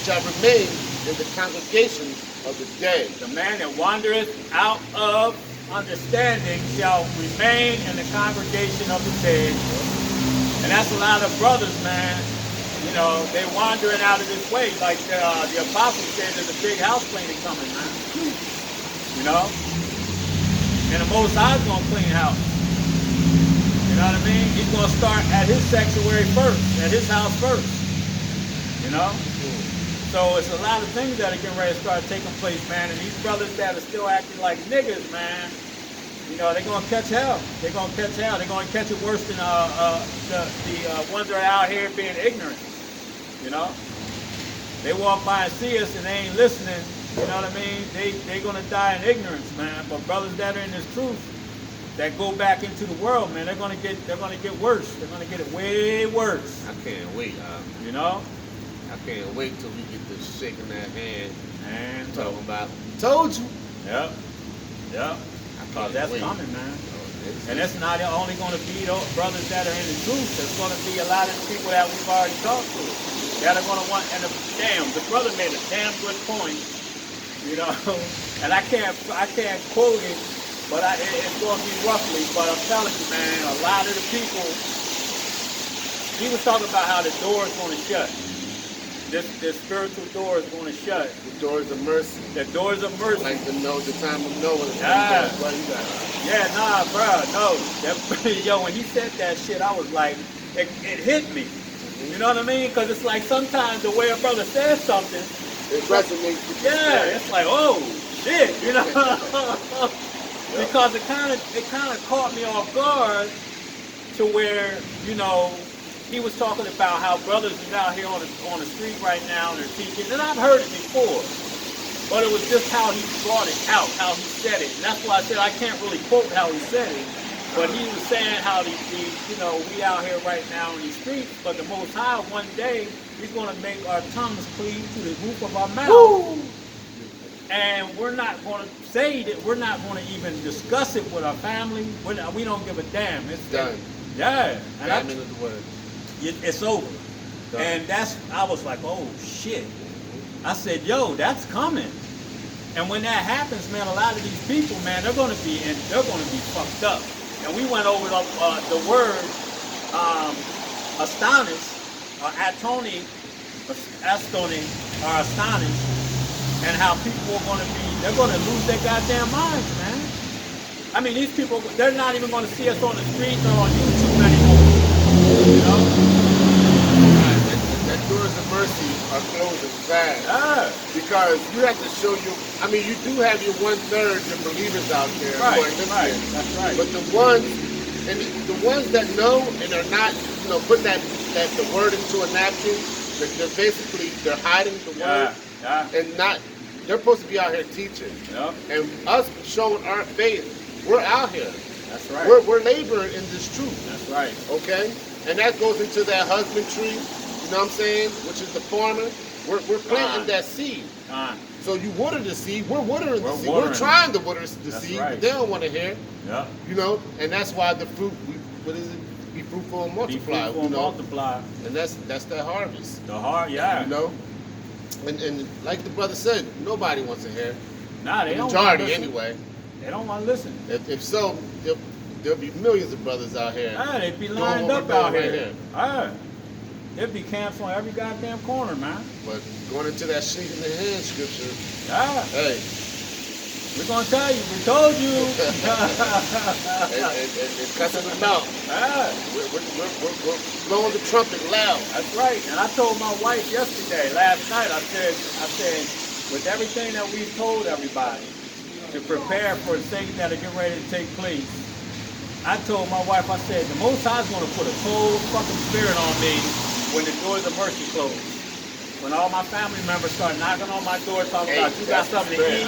shall remain in the congregation of the dead. The man that wandereth out of understanding shall remain in the congregation of the dead. And that's a lot of brothers, man. You know, they wandering out of this way. Like the apostle said, there's a big house cleaning coming, man. You know? And the Most High's going to clean house. You know what I mean? He's going to start at his sanctuary first, at his house first. You know? So it's a lot of things that are getting ready to start taking place, man. And these brothers that are still acting like niggas, man, you know, they're going to catch hell. They're going to catch hell. They're going to catch it worse than the ones that are out here being ignorant. You know? They walk by and see us and they ain't listening. You know what I mean? They're going to die in ignorance, man. But brothers that are in this truth, that go back into the world, man, they're going to get worse. They're going to get it way worse. I can't wait. You know? I can't wait till we get this shaking that hand And talking about. Told you. Yep. Yep. Because that's wait. coming, man. And that's not only going to be those brothers that are in the truth. There's going to be a lot of people that we've already talked to that are going to want. And the brother made a damn good point. You know, and I can't quote it, but it's going to be roughly. But I'm telling you, man, a lot of the people. He was talking about how the door is going to shut. This spiritual door is going to shut. The doors of mercy. The doors of mercy. Like the time of Noah. Yeah. What you got? Yeah, nah, bro, no. Yo, when he said that shit, I was like, it hit me. You know what I mean? Because it's like sometimes the way a brother says something, It resonates with you. yeah, it's like, oh shit, you know. Because it kind of caught me off guard to where, you know, he was talking about how brothers is out here on the street right now and they're teaching, and I've heard it before, but it was just how he brought it out, how he said it, and that's why I said I can't really quote how he said it, but he was saying how you know, we out here right now in these streets, but the Most High one day He's going to make our tongues cleave to the roof of our mouth. Woo! And we're not going to say that, we're not going to even discuss it with our family. We don't give a damn. It's done. Yeah. And Diamond of the word. It's over. Done. And I was like, oh shit. I said, yo, that's coming. And when that happens, man, a lot of these people, man, they're going to be fucked up. And we went over the word astonish, atoni, astoni, or astonished, and how people are going to be, they're going to lose their goddamn minds, man. I mean, these people, they're not even going to see us on the streets or on YouTube anymore. You know? That doors of mercy are closing fast. Yeah. Because you have to show I mean, you do have your 1/3 of believers out there. Right, right. That's right. But the ones that know and are not, put that the word into a napkin, they're hiding the word. Yeah. And they're supposed to be out here teaching. Yep. And us showing our faith, we're out here. That's right. We're laboring in this truth. That's right. Okay? And that goes into that husbandry, you know what I'm saying? Which is the farmer. We're planting that seed. So you water the seed, we're watering the seed. We're trying to water the seed, right. but they don't want to hear. Yeah. And that's why the fruit, what is it? Be fruitful and multiply. Be fruitful and multiply. And that's that harvest. The heart, yeah. And like the brother said, nobody wants to hear. Nah, they don't. Majority anyway. They don't want to listen. If so, there'll be millions of brothers out here. They'd be lined up out here. There'd be camps on every goddamn corner, man. But going into that shake in the hand scripture, hey. We're going to tell you, we told you. and cussing them out. We're blowing the trumpet loud. That's right. And I told my wife last night, I said, with everything that we've told everybody to prepare for things that are getting ready to take place, I told my wife, I said, the Most High is going to put a cold fucking spirit on me when the doors of mercy close. When all my family members start knocking on my door talking about, you got something to eat?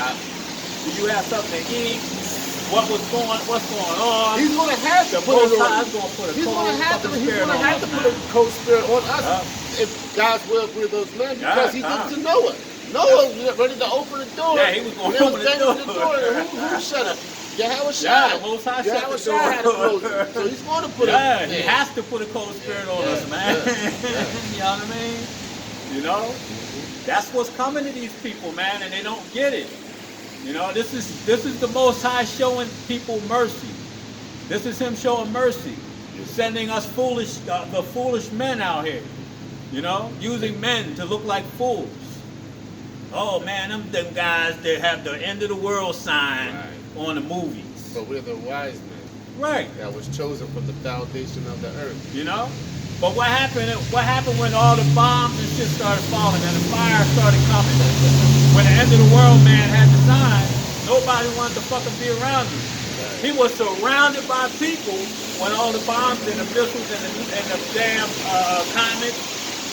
Do you have something to eat? What's going on? He's going to have to put it on. He's going to have to put a cold spirit on us if God's will for those men, because he did it to Noah. Noah was ready to open the door. Yeah, he was going to open the door. Who shut up? Yahweh Shai. Yahweh Shai had to close it. So he's going to put he has to put a cold spirit on us, man. You know what I mean? That's what's coming to these people, man, and they don't get it. You know, this is the Most High showing people mercy. This is him showing mercy, sending us the foolish men out here. You know, using men to look like fools. Oh man, them guys that have the end of the world sign on the movies. But we're the wise men. Right. That was chosen from the foundation of the earth. You know? But what happened when all the bombs and shit started falling and the fire started coming? When the end of the world man had the sign, nobody wanted to fucking be around him. He was surrounded by people when all the bombs and the missiles and the damn comets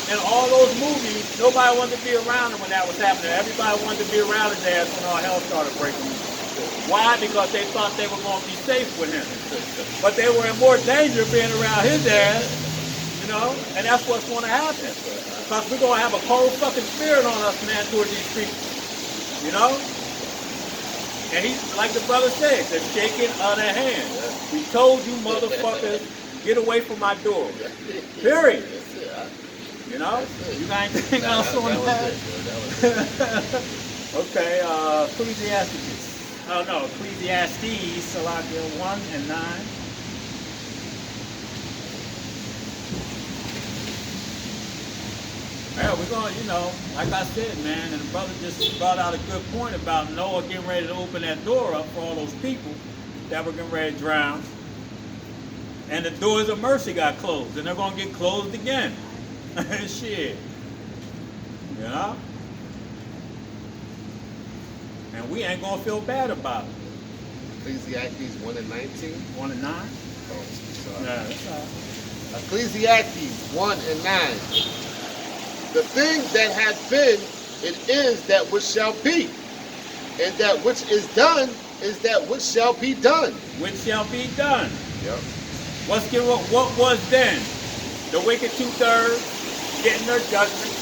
and all those movies, nobody wanted to be around him when that was happening. Everybody wanted to be around his ass when all hell started breaking loose. Why? Because they thought they were going to be safe with him. But they were in more danger being around his ass, you know, and that's what's going to happen. Because we're going to have a cold fucking spirit on us, man, toward these people, you know? And he's, like the brother said, the shaking of the hand. We told you motherfuckers, get away from my door. Period. You know? You got anything else on that? Okay, Ecclesiastes. Oh no, Ecclesiastes, Salakia 1 and 9. Yeah, we're going, you know, like I said, man, and the brother just brought out a good point about Noah getting ready to open that door up for all those people that were getting ready to drown. And the doors of mercy got closed, and they're going to get closed again. Shit. You know? And we ain't going to feel bad about it. Ecclesiastes 1 and 19. 1 and 9? Oh, sorry. Yeah, that's all right. Ecclesiastes 1 and 9. The thing that hath been, it is that which shall be. And that which is done is that which shall be done. Which shall be done. Yep. What was then? The wicked 2/3 getting their judgment.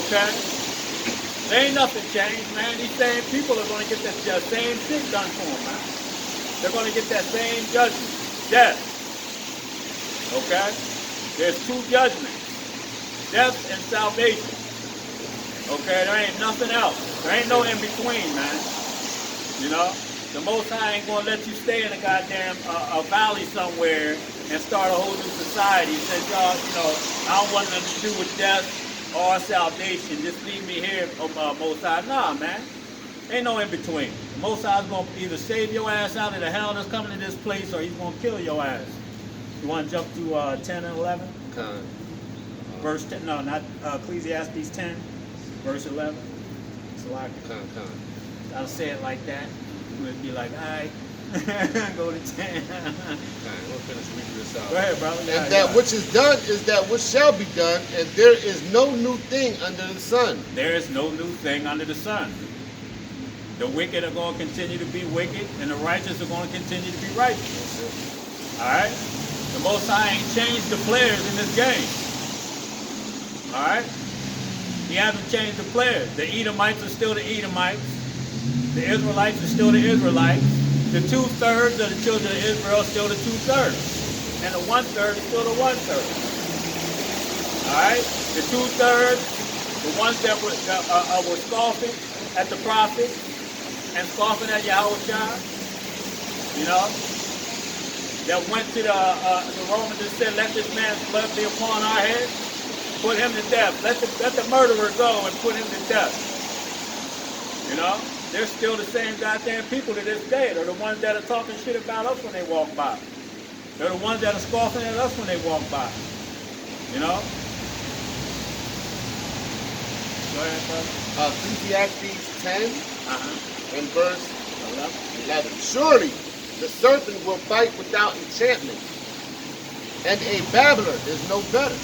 Okay? There ain't nothing changed, man. These same people are going to get that same shit done to them, man. They're going to get that same judgment. Death. Okay? There's 2 judgments. Death and salvation. Okay? There ain't nothing else. There ain't no in-between, man. You know? The Most High ain't going to let you stay in a goddamn a valley somewhere and start a whole new society. He says, y'all, you know, I don't want nothing to do with death or salvation. Just leave me here, Most High. Nah, man. Ain't no in between. The Most High is going to either save your ass out of the hell that's coming to this place, or he's going to kill your ass. You want to jump to 10 and 11? Verse 10, no, not Ecclesiastes 10, verse 11. It's like I'll say it like that. We'd be like, all right, go to 10. We'll finish reading this out. Go ahead, brother. Yeah, and that which is done is that which shall be done, and there is no new thing under the sun. There is no new thing under the sun. The wicked are going to continue to be wicked, and the righteous are going to continue to be righteous. All right? The Most High ain't changed the players in this game. All right? He hasn't changed the players. The Edomites are still the Edomites. The Israelites are still the Israelites. The 2/3 of the children of Israel are still the 2/3. And the 1/3 is still the 1/3. Alright? The 2/3, the ones that were scoffing at the prophet and scoffing at Yahushua, you know, that went to the Romans and said, let this man's blood be upon our head. Put him to death. Let the murderer go and put him to death. You know? They're still the same goddamn people to this day. They're the ones that are talking shit about us when they walk by. They're the ones that are scoffing at us when they walk by. You know? Go ahead, brother. Ecclesiastes 10 and verse 11. Surely the serpent will bite without enchantment, and a babbler is no better.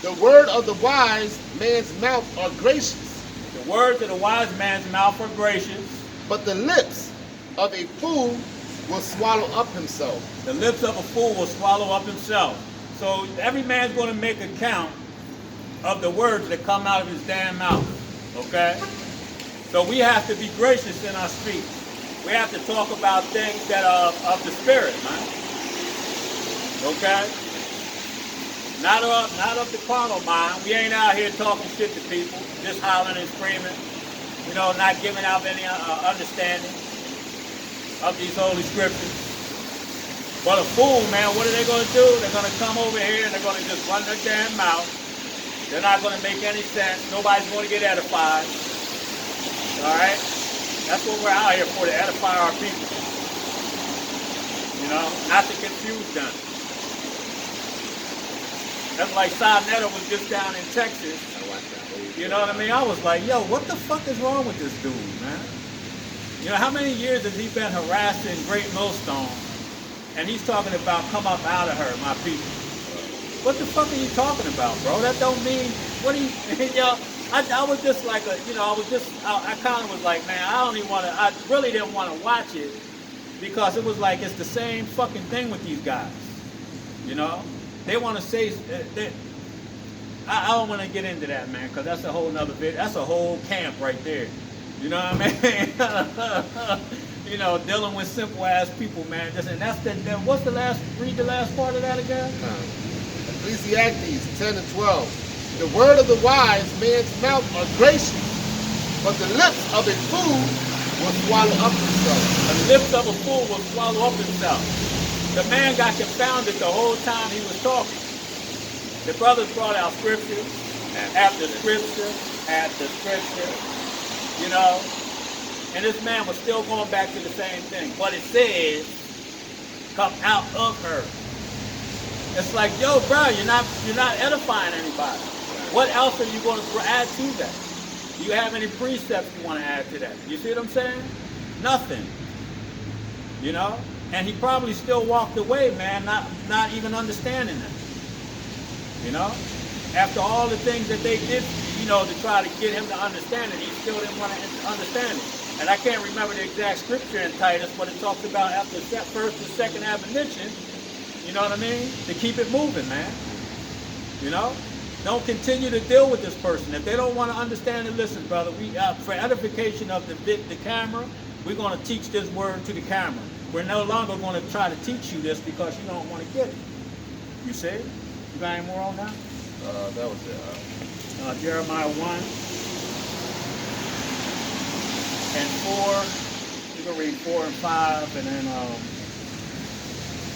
The word of the wise man's mouth are gracious. The words of the wise man's mouth are gracious. But the lips of a fool will swallow up himself. The lips of a fool will swallow up himself. So every man's going to make account of the words that come out of his damn mouth. Okay? So we have to be gracious in our speech. We have to talk about things that are of the spirit, man. Okay? Not of the carnal mind. We ain't out here talking shit to people, just hollering and screaming. You know, not giving out any understanding of these holy scriptures. But a fool, man, what are they going to do? They're going to come over here and they're going to just run their damn mouth. They're not going to make any sense. Nobody's going to get edified. All right? That's what we're out here for, to edify our people. You know, not to confuse them. That's like Sarnetta was just down in Texas. You know what I mean? I was like, yo, what the fuck is wrong with this dude, man? You know, how many years has he been harassing Great Millstone? And he's talking about come up out of her, my people. What the fuck are you talking about, bro? That don't mean, what do you, you know, I was just like I kind of was like, man, I really didn't want to watch it because it was like, it's the same fucking thing with these guys, you know? They want to say, I don't want to get into that, man, because that's a whole nother video. That's a whole camp right there. You know what I mean? You know, dealing with simple ass people, man. And that's what's the last, read the last part of that again? Ecclesiastes 10 and 12. The word of the wise man's mouth are gracious, but the lips of a fool will swallow up himself. The lips of a fool will swallow up himself. The man got confounded the whole time he was talking. The brothers brought out scripture after scripture after scripture, you know, and this man was still going back to the same thing. But it says, come out of her. It's like, yo, bro, you're not edifying anybody. What else are you going to add to that? Do you have any precepts you want to add to that? You see what I'm saying? Nothing. You know? And he probably still walked away, man, not even understanding that. You know? After all the things that they did, you know, to try to get him to understand it, he still didn't want to understand it. And I can't remember the exact scripture in Titus, but it talks about after the first and second admonition, you know what I mean? To keep it moving, man. You know? Don't continue to deal with this person. If they don't want to understand it, listen, brother, we for edification of the camera, we're going to teach this word to the camera. We're no longer going to try to teach you this because you don't want to get it. You see? You got any more on that? That was it. Jeremiah 1 and 4. You can read 4 and 5 and then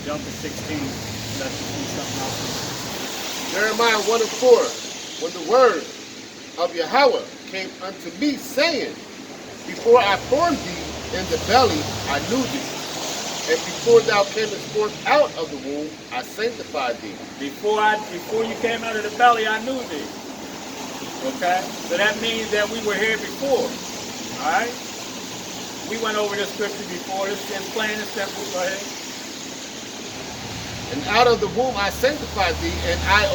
jump to 16. Let's see something else. Jeremiah 1 and 4. When the word of Yahweh came unto me, saying, before I formed thee in the belly, I knew thee. And before thou camest forth out of the womb, I sanctified thee. Before you came out of the belly, I knew thee. Okay? So that means that we were here before. Alright? We went over this scripture before. It's plain and simple. Go ahead. And out of the womb I sanctified thee, and I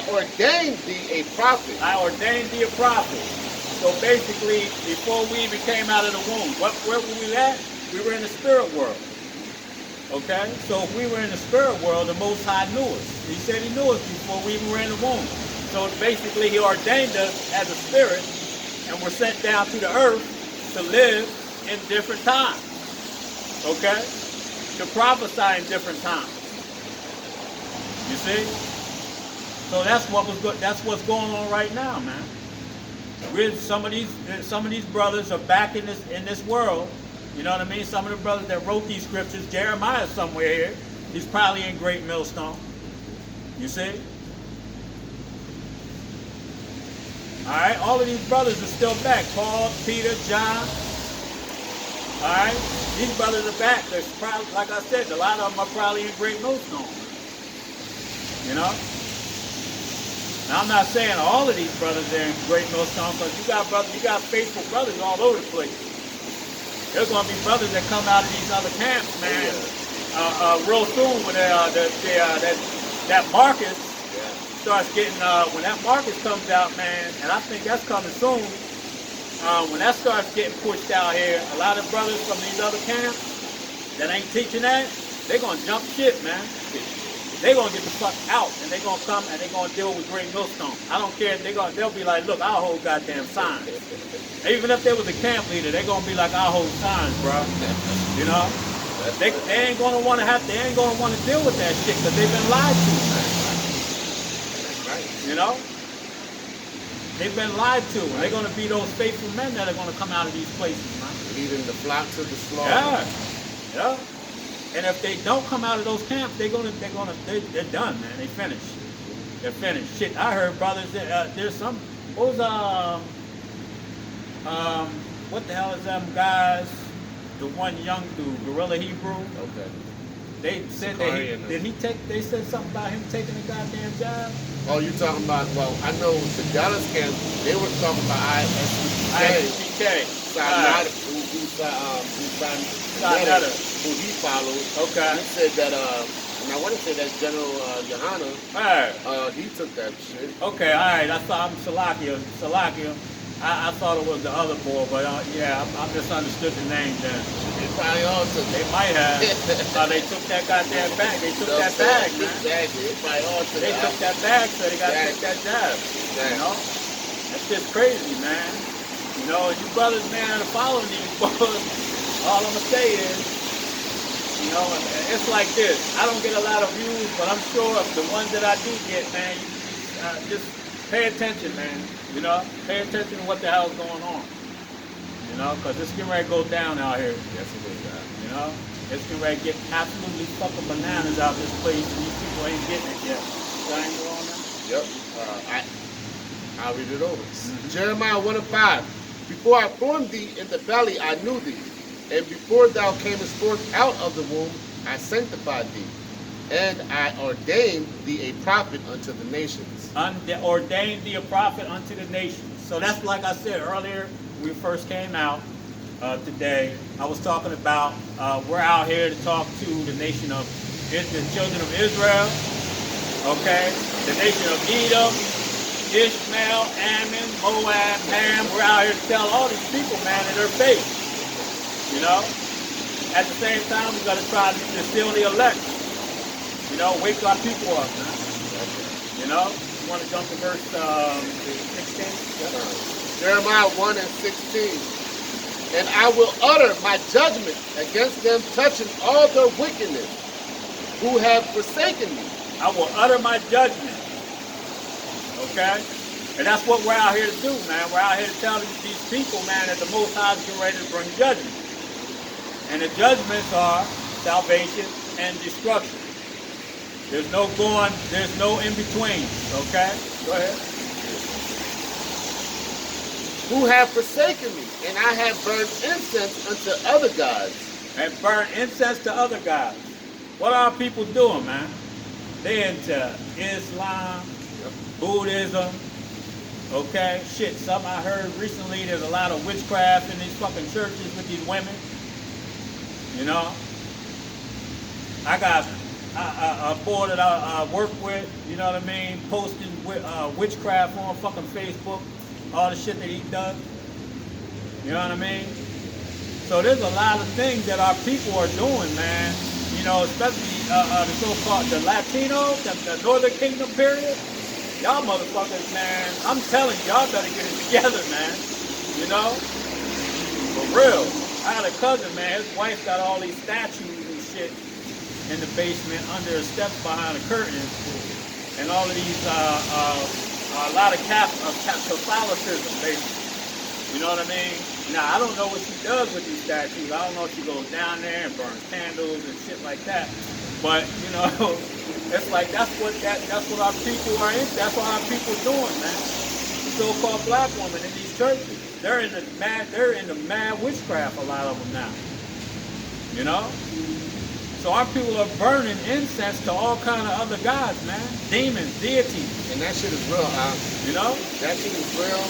ordained thee a prophet. I ordained thee a prophet. So basically, before we even came out of the womb, where were we at? We were in the spirit world. Okay? So if we were in the spirit world, the Most High knew us. He said he knew us before we even were in the womb. So basically, he ordained us as a spirit, and we're sent down to the earth to live in different times. Okay? To prophesy in different times. You see? So that's what's going on right now, man. Some of these brothers are back in this world. You know what I mean? Some of the brothers that wrote these scriptures, Jeremiah's somewhere here. He's probably in Great Millstone. You see? Alright, all of these brothers are still back. Paul, Peter, John. Alright? These brothers are back. They're probably, like I said, a lot of them are probably in Great Millstone. You know? Now I'm not saying all of these brothers are in Great Millstone, because you got faithful brothers all over the place. There's gonna be brothers that come out of these other camps, man. Real soon when that Marcus starts getting when that Marcus comes out, man, and I think that's coming soon. When that starts getting pushed out here, a lot of brothers from these other camps that ain't teaching that, they're gonna jump ship, man. They're gonna get the fuck out, and they're gonna come and they're gonna deal with Great Millstone. I don't care. They'll be like, look, I'll hold goddamn signs. Even if there was a camp leader, they're gonna be like, I'll hold signs, bro. You know? They ain't gonna want to deal with that shit because they've been lied to, man. Right. You know? They've been lied to. And they're gonna be those faithful men that are gonna come out of these places, man. Leading the flock to the slaughter. Yeah. Yeah. And if they don't come out of those camps, they're done, man. They finished. They're finished. Shit, I heard brothers. There's some. What was what the hell is them guys? The one young dude, Gorilla Hebrew. Okay. They said that they said something about him taking a goddamn job. Oh, you talking about? Well, I know the Dallas camp. They were talking about ISBK. Who he followed. Okay. He said that. And I want to say that General Yohana. He took that shit. Okay. All right. I thought I'm Salakia. I thought it was the other boy, but yeah, I misunderstood the name then. They probably all took it. They might have. They took that goddamn bag. They took that bag, man. Exactly. They probably all took They took that bag, so they got to take that job. Exactly. You know? That's just crazy, man. You know, you brothers, man, are following these boys. All I'm going to say is, you know, it's like this. I don't get a lot of views, but I'm sure the ones that I do get, man, just pay attention, man. You know, pay attention to what the hell's going on. You know, because it's getting ready to go down out here. Yes, it is. You know, it's getting ready to get absolutely fucking bananas out this place, and these people ain't getting it yet. Got any more on that? Yep. I'll read it over. Jeremiah 1:5. Before I formed thee in the belly, I knew thee. And before thou camest forth out of the womb, I sanctified thee. And I ordained thee a prophet unto the nations. Ordained thee a prophet unto the nations. So that's like I said earlier, when we first came out today. I was talking about we're out here to talk to the nation of the children of Israel. Okay? The nation of Edom, Ishmael, Ammon, Moab, Ham. We're out here to tell all these people, man, that they're fake. You know? At the same time, we got to try to still the elect. You know, wake our people up, man. You know? You want to jump to verse 16? Jeremiah 1:16. And I will utter my judgment against them touching all their wickedness, who have forsaken me. I will utter my judgment. Okay? And that's what we're out here to do, man. We're out here to tell these people, man, that the Most High is getting ready to bring judgment. And the judgments are salvation and destruction. There's no in between. Okay? Go ahead. Who have forsaken me, and I have burned incense unto other gods. And burn incense to other gods. What are people doing, man? They into Islam, Buddhism, okay? Shit, something I heard recently, there's a lot of witchcraft in these fucking churches with these women. You know? I got a boy that I work with, you know what I mean, posting witchcraft on fucking Facebook, all the shit that he does. You know what I mean? So there's a lot of things that our people are doing, man. You know, especially the so-called the Latinos, the Northern Kingdom period. Y'all motherfuckers, man, I'm telling y'all better get it together, man. You know? For real. I had a cousin, man, his wife got all these statues and shit in the basement under the steps behind the curtains. And all of these, a lot of Catholicism, basically. You know what I mean? Now, I don't know what she does with these statues. I don't know if she goes down there and burns candles and shit like that. But, you know, it's like that's what our people are in. That's what our people are doing, man. The so-called black women in these churches. They're in the mad witchcraft, a lot of them now. You know? So our people are burning incense to all kind of other gods, man. Demons, deities. And that shit is real, huh? You know? That shit is real.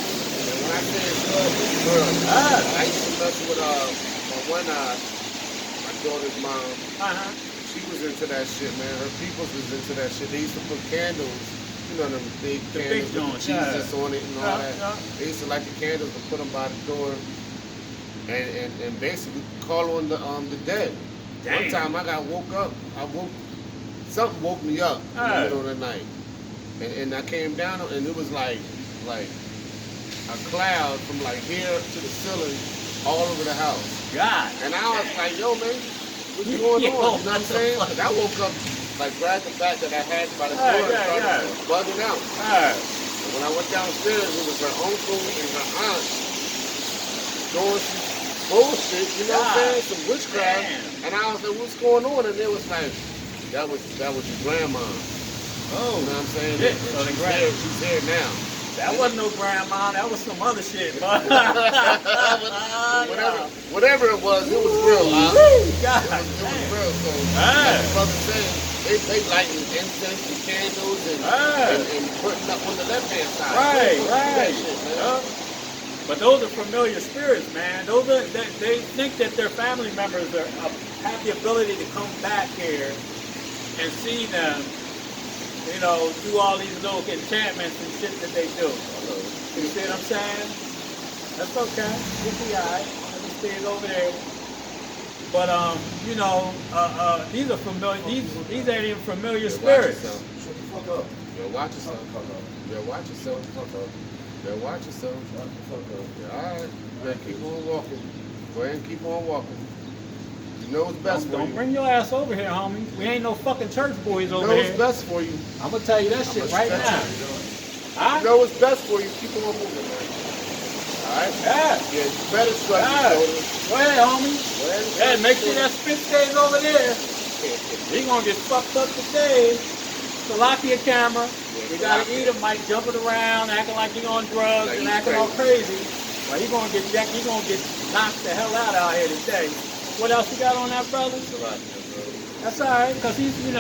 And when I say it's real, it's real. I used to mess with my daughter's mom. She was into that shit, man. Her peoples was into that shit. They used to put candles, you know, them big candles with Jesus on it and all that. They used to light the candles and put them by the door and basically call on the dead. Damn. One time I got woke up. Something woke me up in the middle of the night. And I came down and it was like a cloud from like here to the ceiling all over the house. God. And I was like, yo, man, What's going on? You know what I'm saying? Because I woke up, like, glad the fact that I had by the door and started bugging out. And when I went downstairs, it was her uncle and her aunt doing some bullshit, you know what I'm saying? Some witchcraft. And I was like, what's going on? And it was like, that was your grandma. Oh. You know what I'm saying? Yeah. And So the she's here now. That wasn't no grandma, that was some other shit. Whatever it was real. God, it was real. So like the brother saying, they lighting incense and candles and putting up on the left hand side. Right. Shit, but those are familiar spirits, man. Those are they think that their family members have the ability to come back here and see them, you know, do all these little enchantments and shit that they do. You see what I'm saying? That's okay. We'll be alright. Let me stay over there. But you know, these are familiar. These ain't even familiar spirits. Shut the fuck up. Yo, watch yourself. Yo, watch yourself. Yo, watch yourself. Yeah, all right. You better keep on walking. Go ahead and keep on walking. You know what's best for you. Don't bring your ass over here, homie. We ain't no fucking church boys over here. You know what's best for you. I'm gonna tell you that shit right now. You know what's best for you. Keep on moving, man. All right? Yeah, you better stretch your shoulders. Go ahead, homie. Yeah, make sure that spit stays over there. He gonna get fucked up today. Salakia camera. We gotta eat him, Mike jumping around, acting like he on drugs and acting all crazy. Well, he gonna get knocked the hell out here today. What else you got on that, brother? That's all right, because he's being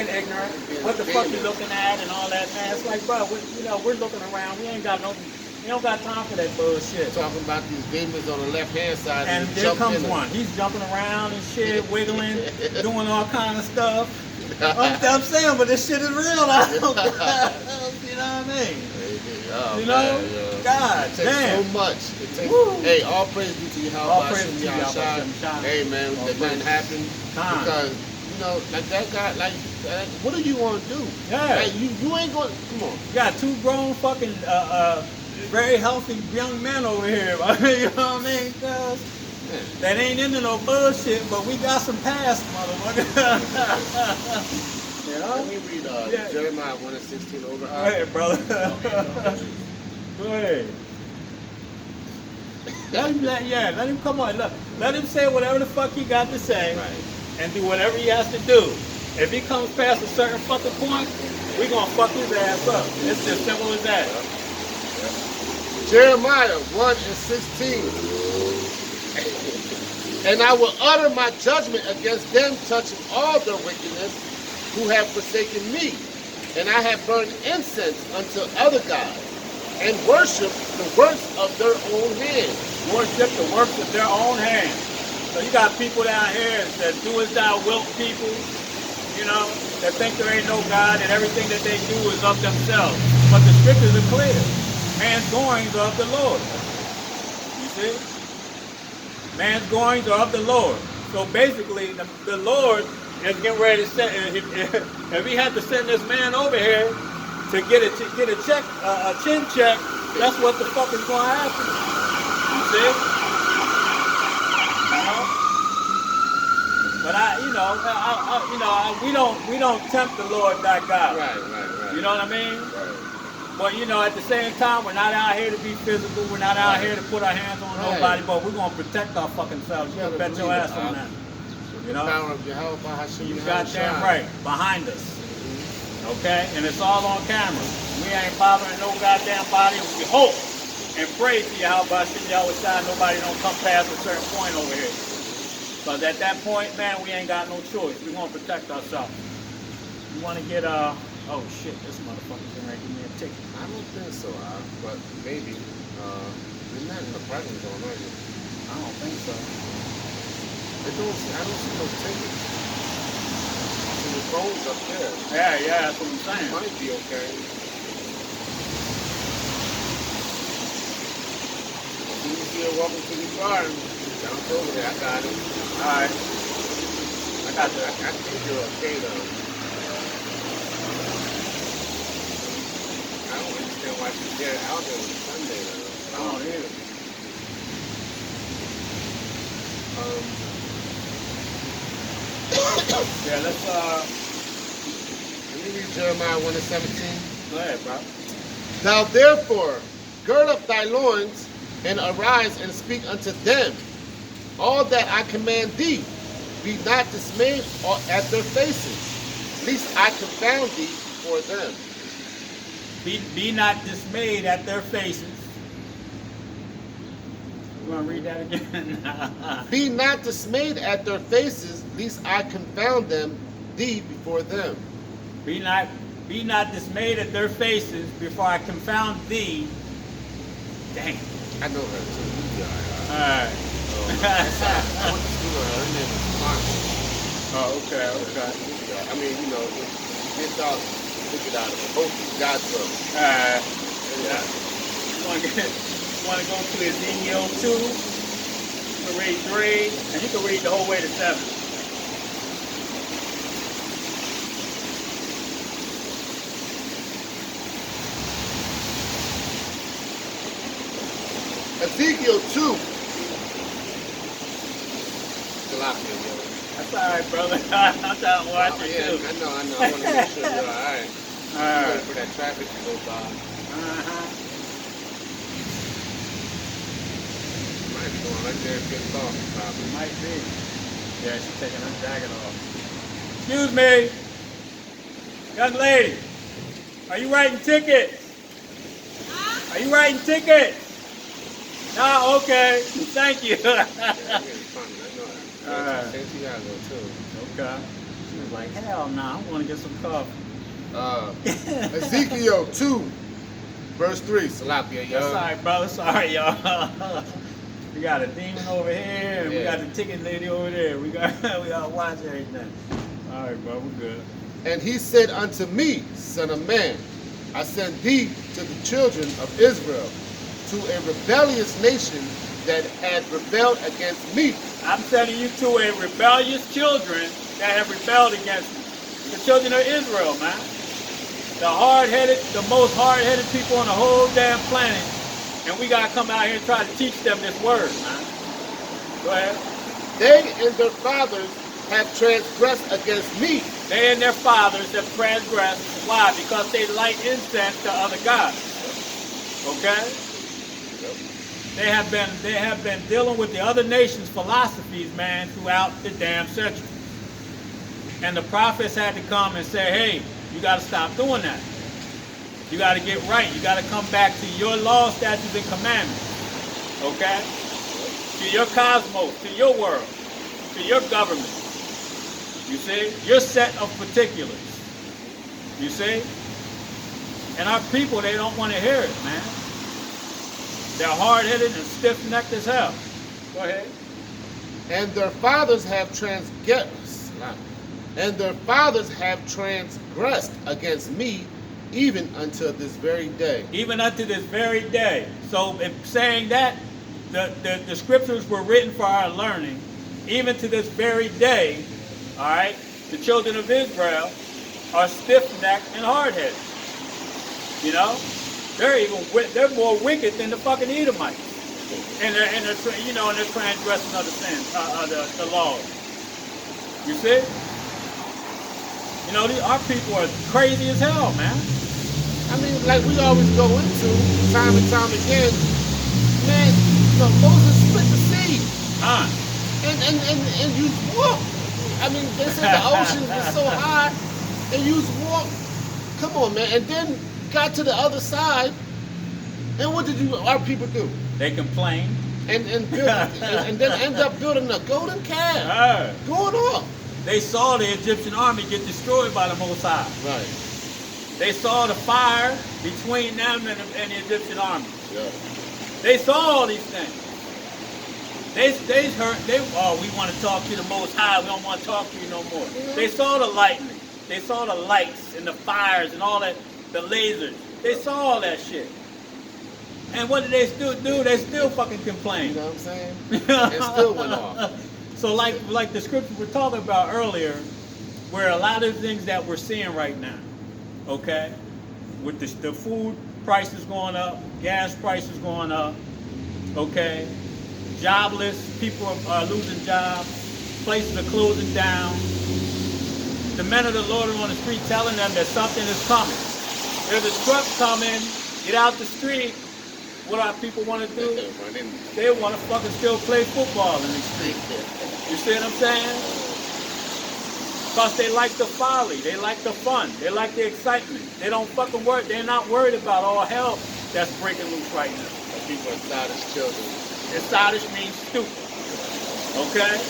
ignorant. What the fuck you looking at and all that, man. It's like, bro, we're looking around. We don't got time for that bullshit. Talking about these demons on the left-hand side. And there comes one. He's jumping around and shit, wiggling, doing all kind of stuff. I'm saying, but this shit is real. You know what I mean? Oh, you know? Man, God it takes damn. so much. Hey, all praise be to you, All praise be to you, Hey, man, that nothing happened. Because, you know, like that guy, like, what do you want to do? Yeah. Like, you ain't going, come on. You got two grown fucking, very healthy young men over here. You know what I mean? That ain't into no bullshit, but we got some past, motherfucker. You know? Let me read Jeremiah 1:16 over. Go ahead, brother. Go ahead. Let him come on. Let him say whatever the fuck he got to say, and do whatever he has to do. If he comes past a certain fucking point, we gonna fuck his ass up. It's as simple as that. Jeremiah 1:16. And I will utter my judgment against them touching all their wickedness who have forsaken me. And I have burned incense unto other gods and worship the works of their own hands. Worship the works of their own hands. So you got people down here that do as thou wilt people, you know, that think there ain't no God and everything that they do is of themselves. But the scriptures are clear. Man's goings are of the Lord. You see? Man's goings are of the Lord. So basically, the Lord is getting ready to send. If he had to send this man over here to get a check, a chin check, that's what the fuck is going to happen. You see? But we don't tempt the Lord thy God. Right. You know what I mean? Right. But at the same time, we're not out here to be physical. We're not out here to put our hands on nobody. But we're gonna protect our fucking selves. You gotta bet your ass on that. You know? You goddamn right. Behind us. Okay? And it's all on camera. We ain't bothering no goddamn body. We hope and pray to Yahweh Shah nobody don't come past a certain point over here. Because at that point, man, we ain't got no choice. We're gonna protect ourselves. You wanna get oh shit, this motherfucker's gonna give me a ticket. I don't think so, but maybe. You're not in the parking zone, are you? I don't think so. I don't see no tickets. See the phone's up there. Yeah, that's what I'm saying. Might be okay. As soon as you're walking to the car, bounce over there. I got it. Alright. I think you're okay though. I don't understand why she's there out there on Sunday though. I don't either. Yeah, let's Let me read Jeremiah 1:17. go ahead, bro. Thou therefore gird up thy loins, and arise and speak unto them all that I command thee. Be not dismayed at their faces, lest I confound thee before them. Be not dismayed at their faces. You want to read that again? Be not dismayed at their faces, lest I confound thee before them. Be not dismayed at their faces before I confound thee. Dang. I know her too. Yeah, All right. I went to school with her. Her name is Monica. Oh, okay, okay. I mean, you know, get y'all figured out of it. Hopefully, God's will. All right. Yeah. Want to go to Ezekiel 2? You can read 3, and you can read the whole way to 7. Ezekiel 2. Tilapia, yo. That's all right, brother. I'm trying to watch it Yeah, too. I know. I want to make sure you're all right. All right. Waiting for that traffic to go by. Uh-huh. Might be going right there getting coffee, probably. Might be. Yeah, she's taking her jacket off. Excuse me. Young lady. Are you writing tickets? Are you writing tickets? No, okay. Thank you. Yeah, I'm getting fun. I know that. All right. Santiago, too. Okay. She was like, hell no, I want to get some coffee. Ezekiel 2, verse 3. Tilapia, yo. That's all right, brother. Sorry, y'all. We got a demon over here, and we Yeah. got the ticket lady over there. We got to watch everything. All right, bro, we're good. And he said unto me, Son of man, I send thee to the children of Israel, to a rebellious nation that had rebelled against me. I'm sending you to a rebellious children that have rebelled against me. The children of Israel, man. The most hard-headed people on the whole damn planet. And we got to come out here and try to teach them this word, man. Go ahead. They and their fathers have transgressed against me. They and their fathers have transgressed. Why? Because they light incense to other gods. Okay? They have been dealing with the other nations' philosophies, man, throughout the damn century. And the prophets had to come and say, hey, you got to stop doing that. You got to get right. You got to come back to your law, statutes, and commandments. Okay? To your cosmos, to your world, to your government. You see? Your set of particulars. You see? And our people, they don't want to hear it, man. They're hard-headed and stiff-necked as hell. Go ahead. And their fathers have transgressed. And their fathers have transgressed against me, even until this very day. Even unto this very day. So in saying that, the scriptures were written for our learning. Even to this very day, all right, the children of Israel are stiff-necked and hard-headed. You know? They're more wicked than the fucking Edomites. And they're transgressing of the sins, the laws. You see? You know, our people are crazy as hell, man. I mean, like we always go into, time and time again, man, you know, Moses split the sea. And you walk. I mean, they said the ocean was so high, and you walk. Come on, man. And then got to the other side, and what did our people do? They complain. And then end up building a golden calf. Going off. They saw the Egyptian army get destroyed by the Most High. Right. They saw the fire between them and the Egyptian army. Yeah. They saw all these things. They heard. We want to talk to the Most High. We don't want to talk to you no more. Mm-hmm. They saw the lightning. They saw the lights and the fires and all that, the lasers. They saw all that shit. And what did they still do? They still fucking complain. You know what I'm saying? And still went off. So like the scripture we're talking about earlier, where a lot of things that we're seeing right now, okay, with the food prices going up, gas prices going up, okay, jobless, people are losing jobs, places are closing down. The men of the Lord are on the street telling them that something is coming. There's a truck coming. Get out the street. What our people want to do? They want to fucking still play football in the street. You see what I'm saying? Because they like the folly. They like the fun. They like the excitement. They don't fucking worry. They're not worried about all hell that's breaking loose right now. People are childish children. And childish means stupid. Okay?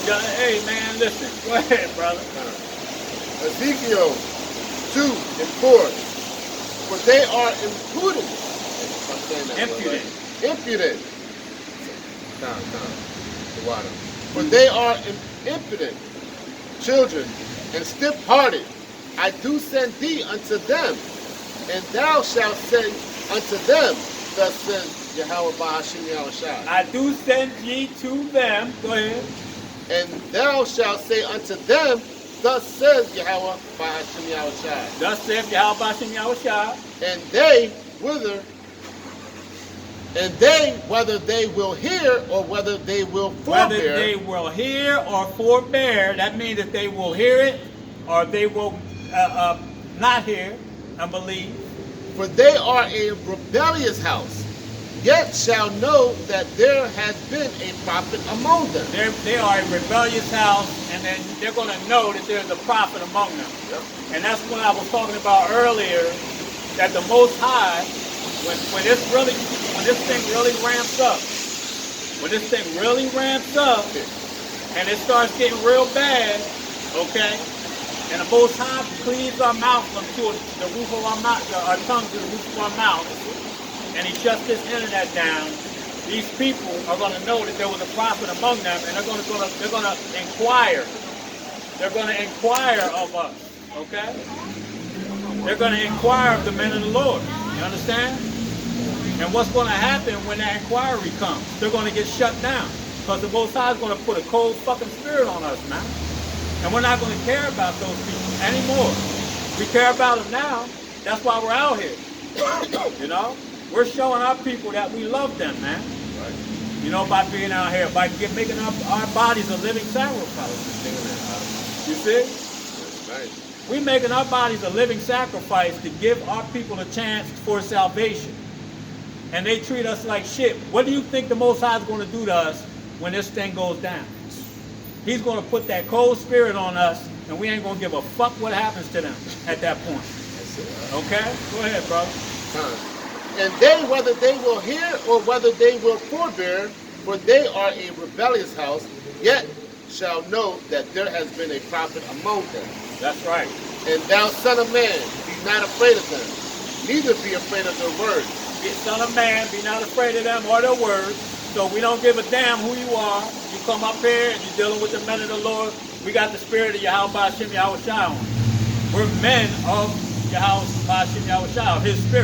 Hey, man, listen. Go ahead, brother. Ezekiel 2 and 4. For they are impudent. I'm saying that, Impudent. Right? Impudent. The water. For they are impudent children and stiff-hearted. I do send thee unto them, and thou shalt say unto them, thus says Yahweh Ba'ashim Yahushua. I do send ye to them. Go ahead. And thou shalt say unto them, thus says Yahweh Ba'ashim Yahushua. Thus saith Yahweh Ba'ashim Yahushua. And they, whether they will hear or whether they will forbear. Whether they will hear or forbear, that means that they will hear it or they will not hear and believe. For they are a rebellious house, yet shall know that there has been a prophet among them. They are a rebellious house, and then they're going to know that there's a prophet among them. Yep. And that's what I was talking about earlier, that the Most High, when this thing really ramps up, and it starts getting real bad, okay, and the Most High cleaves our mouth to the roof of our mouth, our tongue to the roof of our mouth, and he shuts this internet down. These people are going to know that there was a prophet among them, and they're going to inquire. They're going to inquire of us, okay? They're going to inquire of the men of the Lord. You understand? And what's going to happen when that inquiry comes? They're going to get shut down. Because the Most High is going to put a cold fucking spirit on us, man. And we're not going to care about those people anymore. We care about them now. That's why we're out here. You know? We're showing our people that we love them, man. Right. You know, by being out here, by making our bodies a living sacrifice. You see? That's right. We're making our bodies a living sacrifice to give our people a chance for salvation. And they treat us like shit. What do you think the Most High is going to do to us when this thing goes down? He's going to put that cold spirit on us, and we ain't going to give a fuck what happens to them at that point. That's it. Okay? Go ahead, brother. And they, whether they will hear or whether they will forbear, for they are a rebellious house, yet shall know that there has been a prophet among them. That's right. And thou, son of man, be not afraid of them, neither be afraid of their words. Son of man, be not afraid of them or their words. So we don't give a damn who you are. You come up here and you're dealing with the men of the Lord. We got the spirit of Yahweh Ba'ashim Yahushua on. We're men of Yahweh Ba'ashim Yahushua, his spirit.